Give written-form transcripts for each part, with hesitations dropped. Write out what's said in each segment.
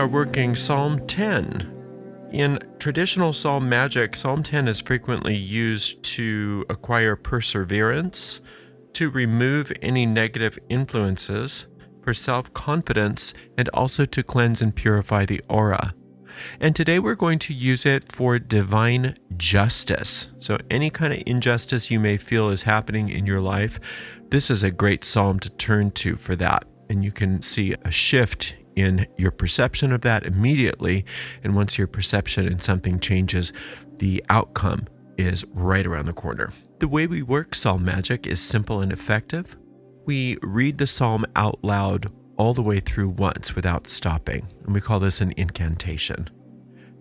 are working Psalm 10. In traditional psalm magic, Psalm 10 is frequently used to acquire perseverance, to remove any negative influences, for self-confidence, and also to cleanse and purify the aura. And today we're going to use it for divine justice. So any kind of injustice you may feel is happening in your life, this is a great psalm to turn to for that. And you can see a shift in your perception of that immediately. And once your perception in something changes, the outcome is right around the corner. The way we work psalm magic is simple and effective. We read the psalm out loud all the way through once without stopping, and we call this an incantation.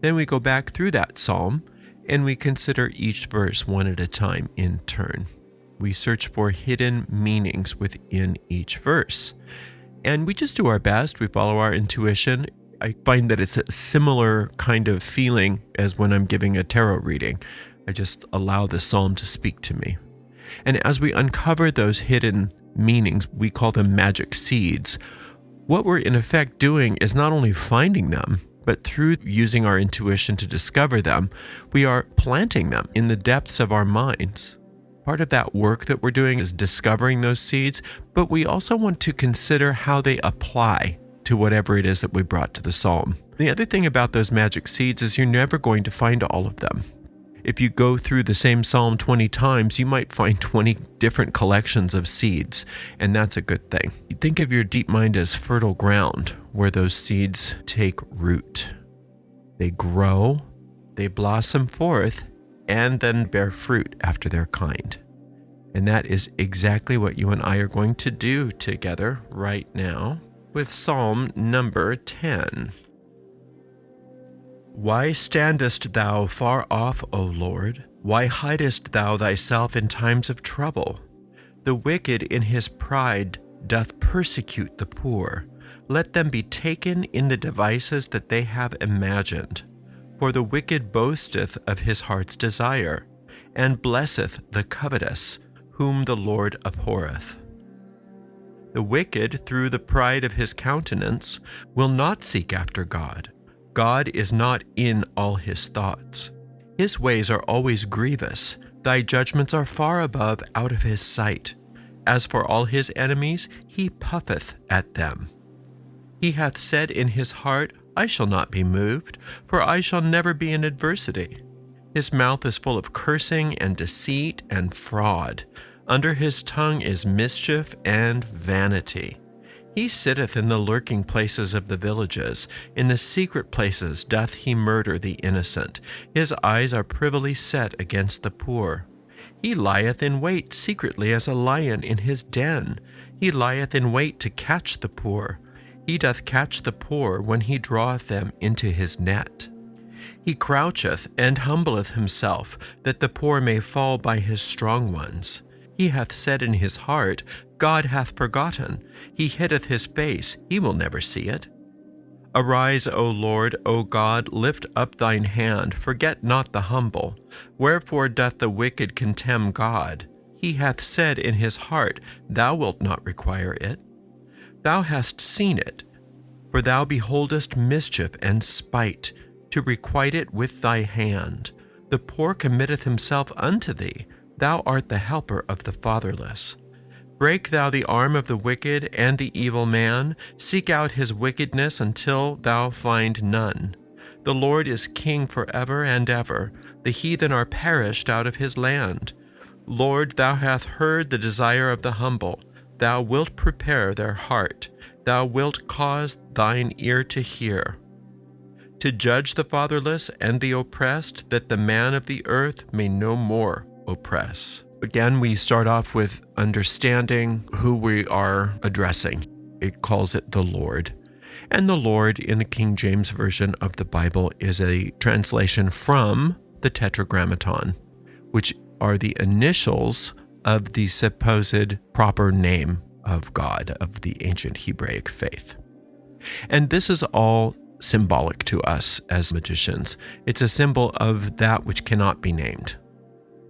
Then we go back through that psalm and we consider each verse one at a time in turn. We search for hidden meanings within each verse. And we just do our best. We follow our intuition. I find that it's a similar kind of feeling as when I'm giving a tarot reading. I just allow the psalm to speak to me. And as we uncover those hidden meanings, we call them magic seeds. What we're in effect doing is not only finding them, but through using our intuition to discover them, we are planting them in the depths of our minds. Part of that work that we're doing is discovering those seeds, but we also want to consider how they apply to whatever it is that we brought to the psalm. The other thing about those magic seeds is you're never going to find all of them. If you go through the same psalm 20 times, you might find 20 different collections of seeds, and that's a good thing. You think of your deep mind as fertile ground where those seeds take root. They grow, they blossom forth, and then bear fruit after their kind. And that is exactly what you and I are going to do together right now with Psalm number 10. Why standest thou far off, O Lord? Why hidest thou thyself in times of trouble? The wicked in his pride doth persecute the poor. Let them be taken in the devices that they have imagined. For the wicked boasteth of his heart's desire, and blesseth the covetous, whom the Lord abhorreth. The wicked, through the pride of his countenance, will not seek after God. God is not in all his thoughts. His ways are always grievous. Thy judgments are far above out of his sight. As for all his enemies, he puffeth at them. He hath said in his heart, I shall not be moved, for I shall never be in adversity. His mouth is full of cursing and deceit and fraud. Under his tongue is mischief and vanity. He sitteth in the lurking places of the villages. In the secret places doth he murder the innocent. His eyes are privily set against the poor. He lieth in wait secretly as a lion in his den. He lieth in wait to catch the poor. He doth catch the poor when he draweth them into his net. He croucheth and humbleth himself, that the poor may fall by his strong ones. He hath said in his heart, God hath forgotten. He hideth his face, he will never see it. Arise, O Lord, O God, lift up thine hand, forget not the humble. Wherefore doth the wicked contemn God? He hath said in his heart, Thou wilt not require it. Thou hast seen it, for thou beholdest mischief and spite, to requite it with thy hand. The poor committeth himself unto thee. Thou art the helper of the fatherless. Break thou the arm of the wicked and the evil man. Seek out his wickedness until thou find none. The Lord is king forever and ever. The heathen are perished out of his land. Lord, thou hast heard the desire of the humble. Thou wilt prepare their heart. Thou wilt cause thine ear to hear, to judge the fatherless and the oppressed, that the man of the earth may no more oppress. Again, we start off with understanding who we are addressing. It calls it the Lord. And the Lord in the King James Version of the Bible is a translation from the Tetragrammaton, which are the initials of the supposed proper name of God, of the ancient Hebraic faith. And this is all symbolic to us as magicians. It's a symbol of that which cannot be named.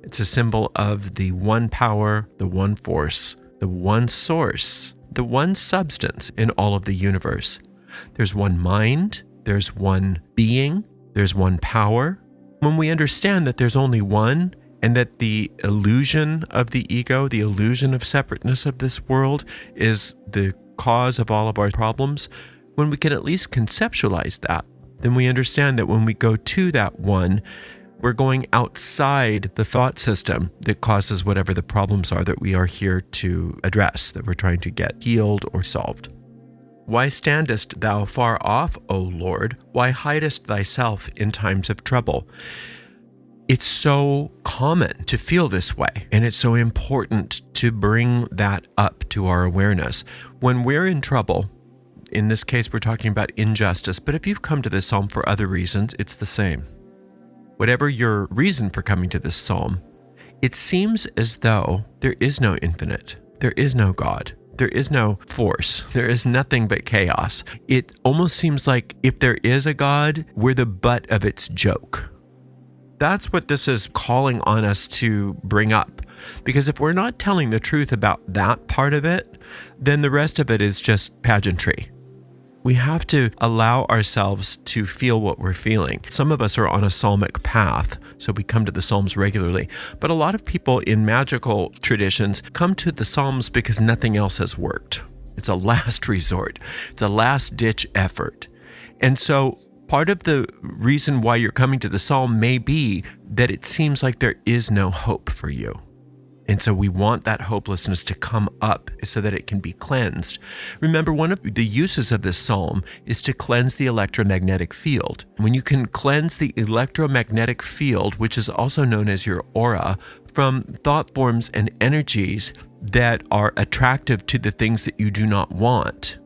It's a symbol of the one power, the one force, the one source, the one substance in all of the universe. There's one mind, there's one being, there's one power. When we understand that there's only one, and that the illusion of the ego, the illusion of separateness of this world is the cause of all of our problems, when we can at least conceptualize that, then we understand that when we go to that one, we're going outside the thought system that causes whatever the problems are that we are here to address, that we're trying to get healed or solved. Why standest thou far off, O Lord? Why hidest thyself in times of trouble? It's so common to feel this way, and it's so important to bring that up to our awareness. When we're in trouble, in this case, we're talking about injustice, but if you've come to this psalm for other reasons, it's the same. Whatever your reason for coming to this psalm, it seems as though there is no infinite, there is no God, there is no force, there is nothing but chaos. It almost seems like if there is a God, we're the butt of its joke. That's what this is calling on us to bring up. Because if we're not telling the truth about that part of it, then the rest of it is just pageantry. We have to allow ourselves to feel what we're feeling. Some of us are on a psalmic path, so we come to the Psalms regularly. But a lot of people in magical traditions come to the Psalms because nothing else has worked. It's a last resort. It's a last-ditch effort. And so part of the reason why you're coming to the Psalm may be that it seems like there is no hope for you. And so we want that hopelessness to come up so that it can be cleansed. Remember, one of the uses of this psalm is to cleanse the electromagnetic field. When you can cleanse the electromagnetic field, which is also known as your aura, from thought forms and energies that are attractive to the things that you do not want,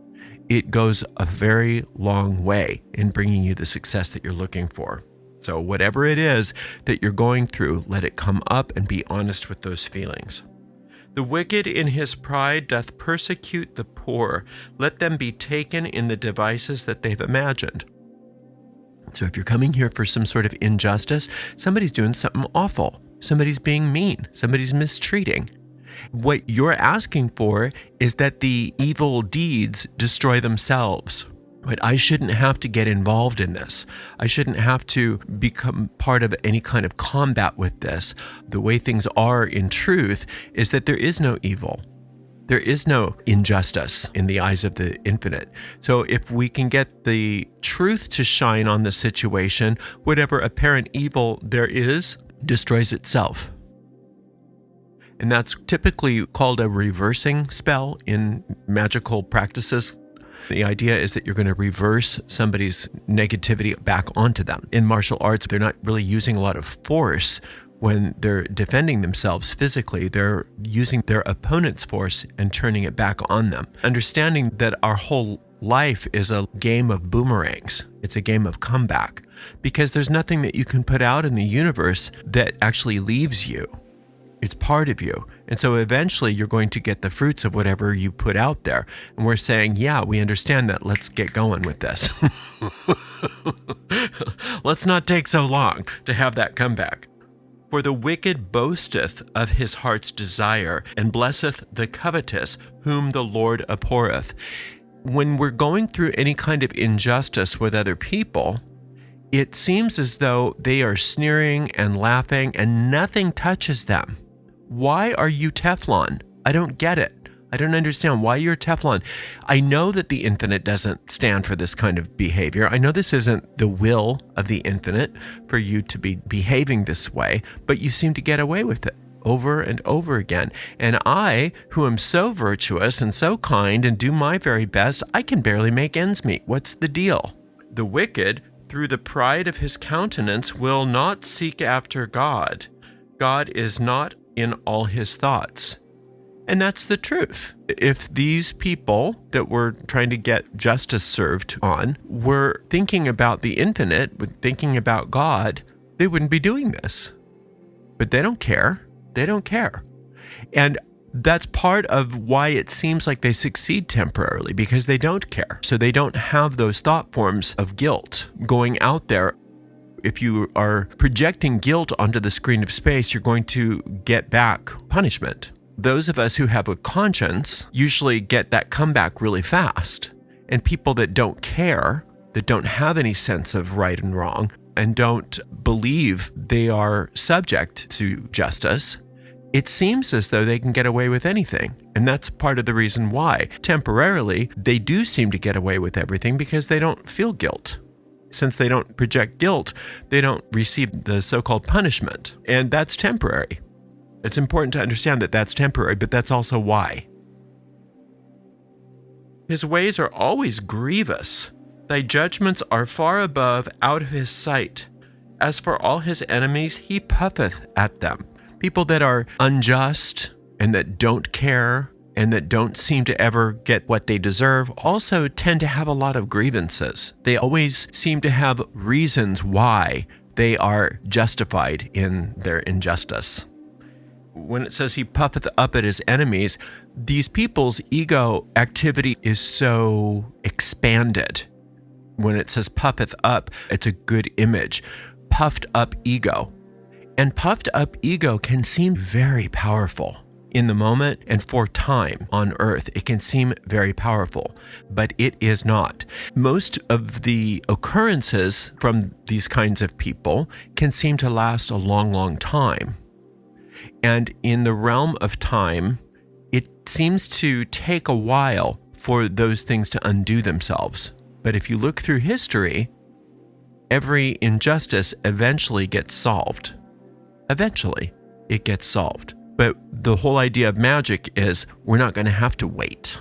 it goes a very long way in bringing you the success that you're looking for. So whatever it is that you're going through, let it come up and be honest with those feelings. The wicked in his pride doth persecute the poor. Let them be taken in the devices that they've imagined. So if you're coming here for some sort of injustice, somebody's doing something awful. Somebody's being mean. Somebody's mistreating. What you're asking for is that the evil deeds destroy themselves. But I shouldn't have to get involved in this. I shouldn't have to become part of any kind of combat with this. The way things are in truth is that there is no evil. There is no injustice in the eyes of the infinite. So if we can get the truth to shine on the situation, whatever apparent evil there is destroys itself. And that's typically called a reversing spell in magical practices. The idea is that you're going to reverse somebody's negativity back onto them. In martial arts, they're not really using a lot of force when they're defending themselves physically. They're using their opponent's force and turning it back on them. Understanding that our whole life is a game of boomerangs. It's a game of comeback. Because there's nothing that you can put out in the universe that actually leaves you. It's part of you. And so eventually you're going to get the fruits of whatever you put out there. And we're saying, yeah, we understand that. Let's get going with this. Let's not take so long to have that comeback. For the wicked boasteth of his heart's desire, and blesseth the covetous, whom the Lord abhorreth. When we're going through any kind of injustice with other people, it seems as though they are sneering and laughing and nothing touches them. Why are you Teflon? I don't get it. I don't understand why you're Teflon. I know that the infinite doesn't stand for this kind of behavior. I know this isn't the will of the infinite for you to be behaving this way, but you seem to get away with it over and over again. And I, who am so virtuous and so kind and do my very best, I can barely make ends meet. What's the deal? The wicked, through the pride of his countenance, will not seek after God. God is not in all his thoughts. And that's the truth. If these people that we're trying to get justice served on were thinking about the infinite, thinking about God, they wouldn't be doing this. But they don't care. They don't care. And that's part of why it seems like they succeed temporarily, because they don't care. So they don't have those thought forms of guilt going out there. If you are projecting guilt onto the screen of space, you're going to get back punishment. Those of us who have a conscience usually get that comeback really fast. And people that don't care that don't have any sense of right and wrong and don't believe they are subject to justice, it seems as though they can get away with anything. And that's part of the reason why, temporarily, they do seem to get away with everything, because they don't feel guilt. Since they don't project guilt, they don't receive the so-called punishment. And that's temporary. It's important to understand that that's temporary, but that's also why. His ways are always grievous. Thy judgments are far above, out of his sight. As for all his enemies, he puffeth at them. People that are unjust and that don't care and that don't seem to ever get what they deserve also tend to have a lot of grievances. They always seem to have reasons why they are justified in their injustice. When it says he puffeth up at his enemies, these people's ego activity is so expanded. When it says puffeth up, it's a good image. Puffed up ego. And puffed up ego can seem very powerful. In the moment and for time on earth, it can seem very powerful, but it is not. Most of the occurrences from these kinds of people can seem to last a long, long time. And in the realm of time, it seems to take a while for those things to undo themselves. But if you look through history, every injustice eventually gets solved. Eventually, it gets solved. But the whole idea of magic is we're not going to have to wait.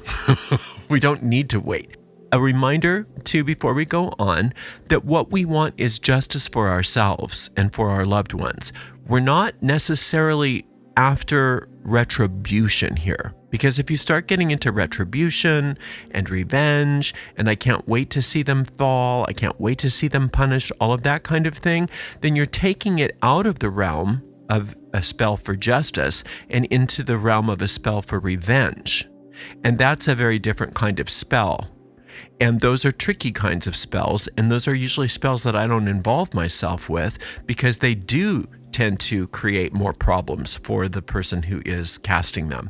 We don't need to wait. A reminder, too, before we go on, that what we want is justice for ourselves and for our loved ones. We're not necessarily after retribution here. Because if you start getting into retribution and revenge, and I can't wait to see them fall, I can't wait to see them punished, all of that kind of thing, then you're taking it out of the realm of a spell for justice and into the realm of a spell for revenge. And that's a very different kind of spell. And those are tricky kinds of spells, and those are usually spells that I don't involve myself with, because they do tend to create more problems for the person who is casting them.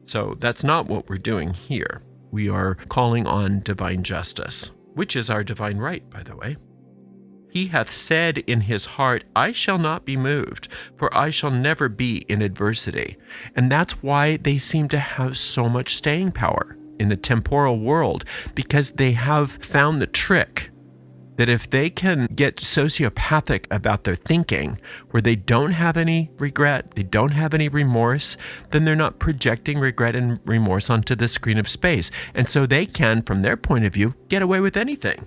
So that's not what we're doing here. We are calling on divine justice, which is our divine right, by the way. He hath said in his heart, I shall not be moved, for I shall never be in adversity. And that's why they seem to have so much staying power in the temporal world, because they have found the trick that if they can get sociopathic about their thinking, where they don't have any regret, they don't have any remorse, then they're not projecting regret and remorse onto the screen of space. And so they can, from their point of view, get away with anything.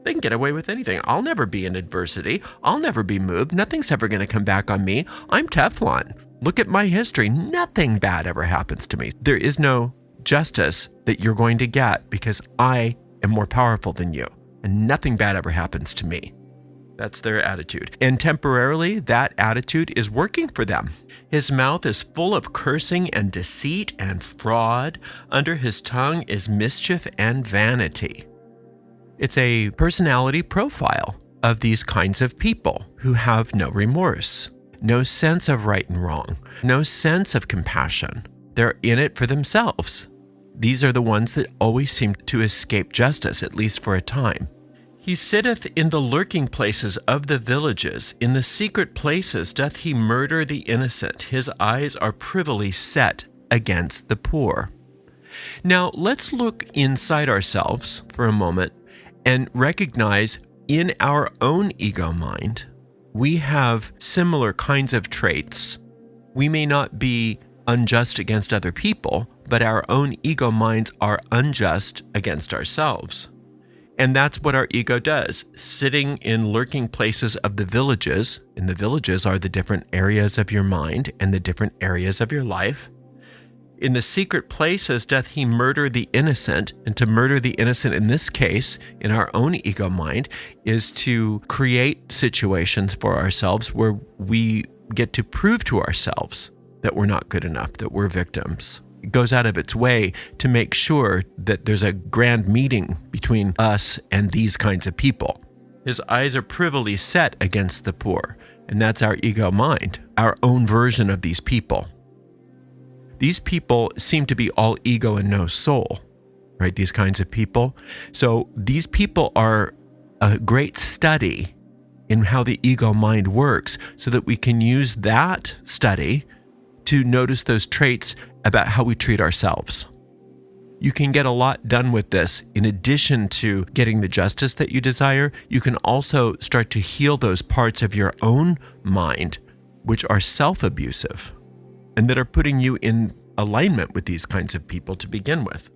They can get away with anything. I'll never be in adversity. I'll never be moved. Nothing's ever going to come back on me. I'm Teflon. Look at my history. Nothing bad ever happens to me. There is no justice that you're going to get because I am more powerful than you, and nothing bad ever happens to me. That's their attitude. And temporarily, that attitude is working for them. His mouth is full of cursing and deceit and fraud. Under his tongue is mischief and vanity. It's a personality profile of these kinds of people who have no remorse, no sense of right and wrong, no sense of compassion. They're in it for themselves. These are the ones that always seem to escape justice, at least for a time. He sitteth in the lurking places of the villages. In the secret places doth he murder the innocent. His eyes are privily set against the poor. Now, let's look inside ourselves for a moment and recognize in our own ego mind, we have similar kinds of traits. We may not be unjust against other people, but our own ego minds are unjust against ourselves. And that's what our ego does, sitting in lurking places of the villages. And the villages are the different areas of your mind and the different areas of your life. In the secret places doth he murder the innocent. And to murder the innocent in this case, in our own ego mind, is to create situations for ourselves where we get to prove to ourselves that we're not good enough, that we're victims. It goes out of its way to make sure that there's a grand meeting between us and these kinds of people. His eyes are privily set against the poor, and that's our ego mind, our own version of these people. These people seem to be all ego and no soul, right? These kinds of people. So these people are a great study in how the ego mind works so that we can use that study to notice those traits about how we treat ourselves. You can get a lot done with this. In addition to getting the justice that you desire, you can also start to heal those parts of your own mind which are self-abusive and that are putting you in alignment with these kinds of people to begin with.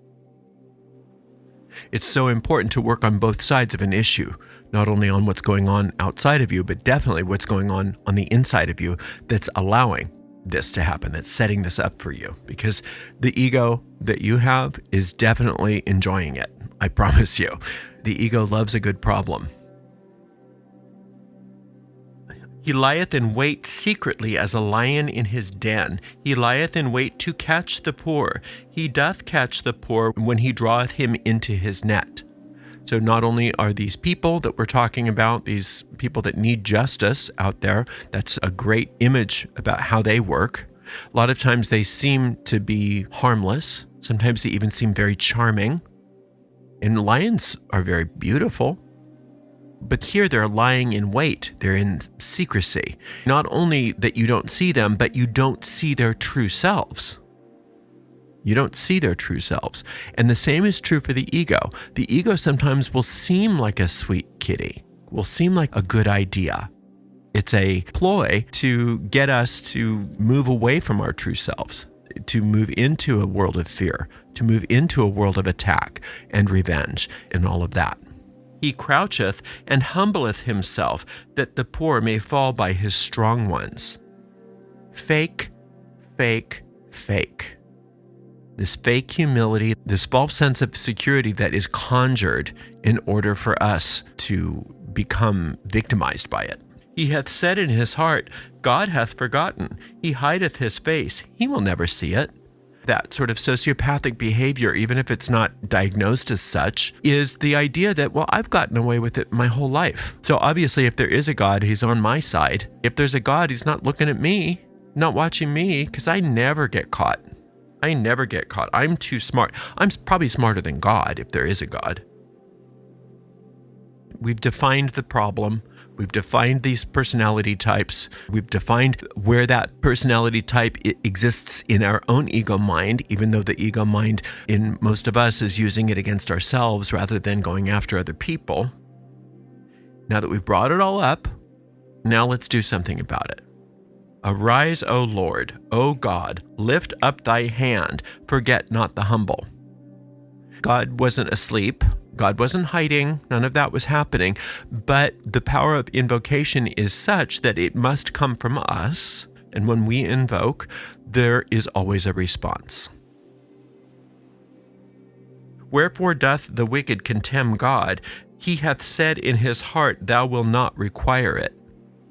It's so important to work on both sides of an issue, not only on what's going on outside of you, but definitely what's going on the inside of you that's allowing this to happen, that's setting this up for you. Because the ego that you have is definitely enjoying it. I promise you. The ego loves a good problem. He lieth in wait secretly as a lion in his den. He lieth in wait to catch the poor. He doth catch the poor when he draweth him into his net. So not only are these people that we're talking about, these people that need justice out there, that's a great image about how they work. A lot of times they seem to be harmless. Sometimes they even seem very charming. And lions are very beautiful. But here they're lying in wait. They're in secrecy. Not only that you don't see them, but you don't see their true selves. You don't see their true selves. And the same is true for the ego. The ego sometimes will seem like a sweet kitty, will seem like a good idea. It's a ploy to get us to move away from our true selves, to move into a world of fear, to move into a world of attack and revenge and all of that. He croucheth and humbleth himself, that the poor may fall by his strong ones. Fake, fake, fake. This fake humility, this false sense of security that is conjured in order for us to become victimized by it. He hath said in his heart, God hath forgotten. He hideth his face. He will never see it. That sort of sociopathic behavior, even if it's not diagnosed as such, is the idea that, well, I've gotten away with it my whole life. So obviously, if there is a God, he's on my side. If there's a God, he's not looking at me, not watching me, because I never get caught. I never get caught. I'm too smart. I'm probably smarter than God, if there is a God. We've defined the problem. We've defined these personality types. We've defined where that personality type exists in our own ego mind, even though the ego mind in most of us is using it against ourselves rather than going after other people. Now that we've brought it all up, now let's do something about it. Arise, O Lord, O God, lift up thy hand, forget not the humble. God wasn't asleep. God wasn't hiding. None of that was happening. But the power of invocation is such that it must come from us. And when we invoke, there is always a response. Wherefore doth the wicked contemn God? He hath said in his heart, thou wilt not require it.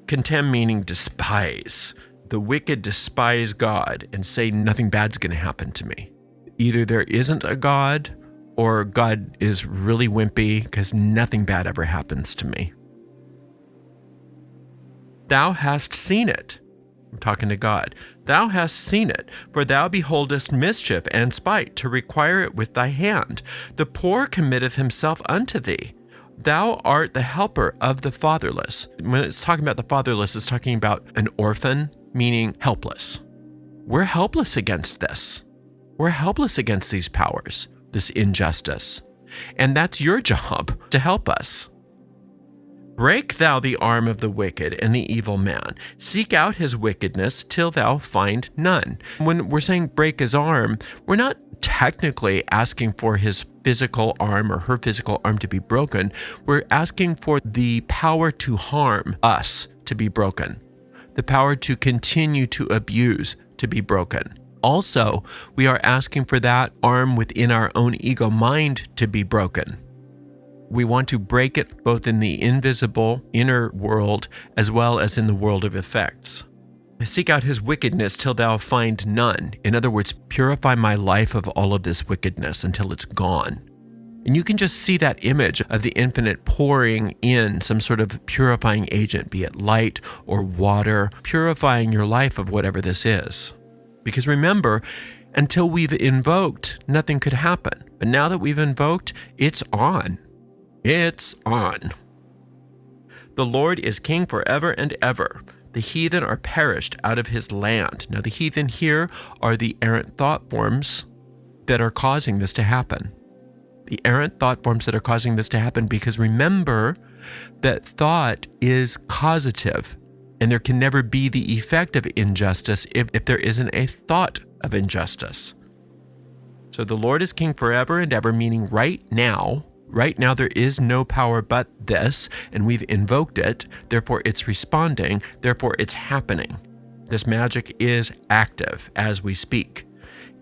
Contemn meaning despise. The wicked despise God and say nothing bad's going to happen to me. Either there isn't a God, or God is really wimpy because nothing bad ever happens to me. Thou hast seen it. I'm talking to God. Thou hast seen it, for thou beholdest mischief and spite to require it with thy hand. The poor committeth himself unto thee. Thou art the helper of the fatherless. When it's talking about the fatherless, it's talking about an orphan, meaning helpless. We're helpless against this. We're helpless against these powers, this injustice. And that's your job, to help us. Break thou the arm of the wicked and the evil man. Seek out his wickedness till thou find none. When we're saying break his arm, we're not technically asking for his physical arm or her physical arm to be broken. We're asking for the power to harm us to be broken. The power to continue to abuse to be broken. Also, we are asking for that arm within our own ego mind to be broken. We want to break it both in the invisible inner world as well as in the world of effects. Seek out his wickedness till thou find none. In other words, purify my life of all of this wickedness until it's gone. And you can just see that image of the infinite pouring in some sort of purifying agent, be it light or water, purifying your life of whatever this is. Because remember, until we've invoked, nothing could happen. But now that we've invoked, it's on. It's on. The Lord is king forever and ever. The heathen are perished out of his land. Now, the heathen here are the errant thought forms that are causing this to happen. The errant thought forms that are causing this to happen, because remember that thought is causative, and there can never be the effect of injustice if there isn't a thought of injustice. So the Lord is king forever and ever, meaning right now there is no power but this, and we've invoked it, therefore it's responding, therefore it's happening. This magic is active as we speak.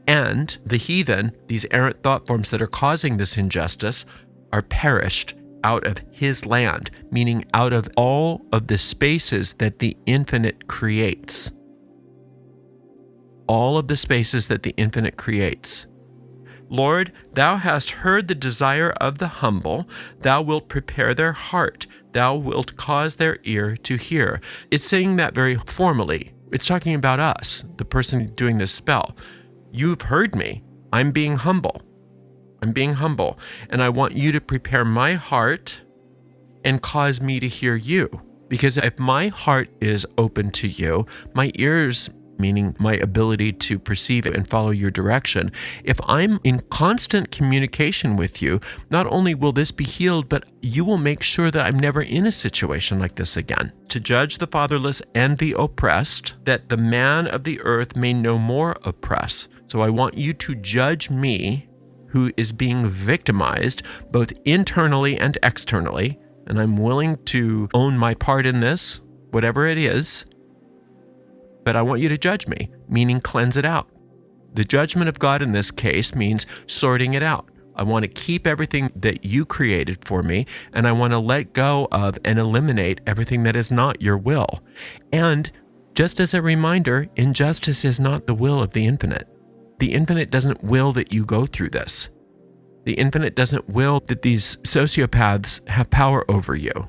And the heathen, these errant thought forms that are causing this injustice, are perished out of his land, meaning out of all of the spaces that the infinite creates. All of the spaces that the infinite creates. Lord, thou hast heard the desire of the humble. Thou wilt prepare their heart. Thou wilt cause their ear to hear. It's saying that very formally. It's talking about us, the person doing this spell. You've heard me. I'm being humble. I'm being humble. And I want you to prepare my heart and cause me to hear you. Because if my heart is open to you, my ears, meaning my ability to perceive and follow your direction, if I'm in constant communication with you, not only will this be healed, but you will make sure that I'm never in a situation like this again. To judge the fatherless and the oppressed, that the man of the earth may no more oppress. So I want you to judge me, who is being victimized, both internally and externally, and I'm willing to own my part in this, whatever it is, but I want you to judge me, meaning cleanse it out. The judgment of God in this case means sorting it out. I want to keep everything that you created for me, and I want to let go of and eliminate everything that is not your will. And just as a reminder, injustice is not the will of the infinite. The infinite doesn't will that you go through this. The infinite doesn't will that these sociopaths have power over you.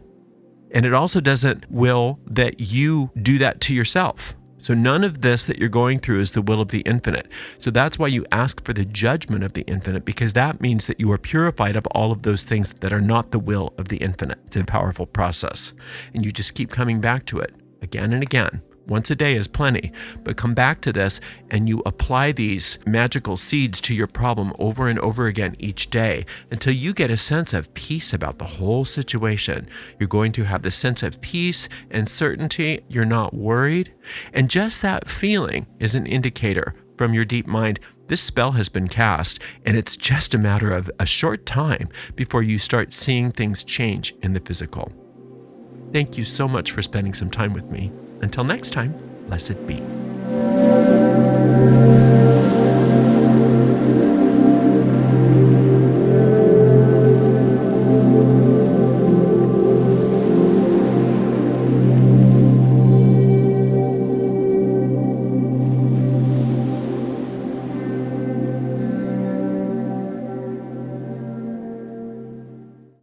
And it also doesn't will that you do that to yourself. So none of this that you're going through is the will of the infinite. So that's why you ask for the judgment of the infinite, because that means that you are purified of all of those things that are not the will of the infinite. It's a powerful process. And you just keep coming back to it again and again. Once a day is plenty, but come back to this and you apply these magical seeds to your problem over and over again each day until you get a sense of peace about the whole situation. You're going to have the sense of peace and certainty. You're not worried. And just that feeling is an indicator from your deep mind. This spell has been cast, and it's just a matter of a short time before you start seeing things change in the physical. Thank you so much for spending some time with me. Until next time, blessed be.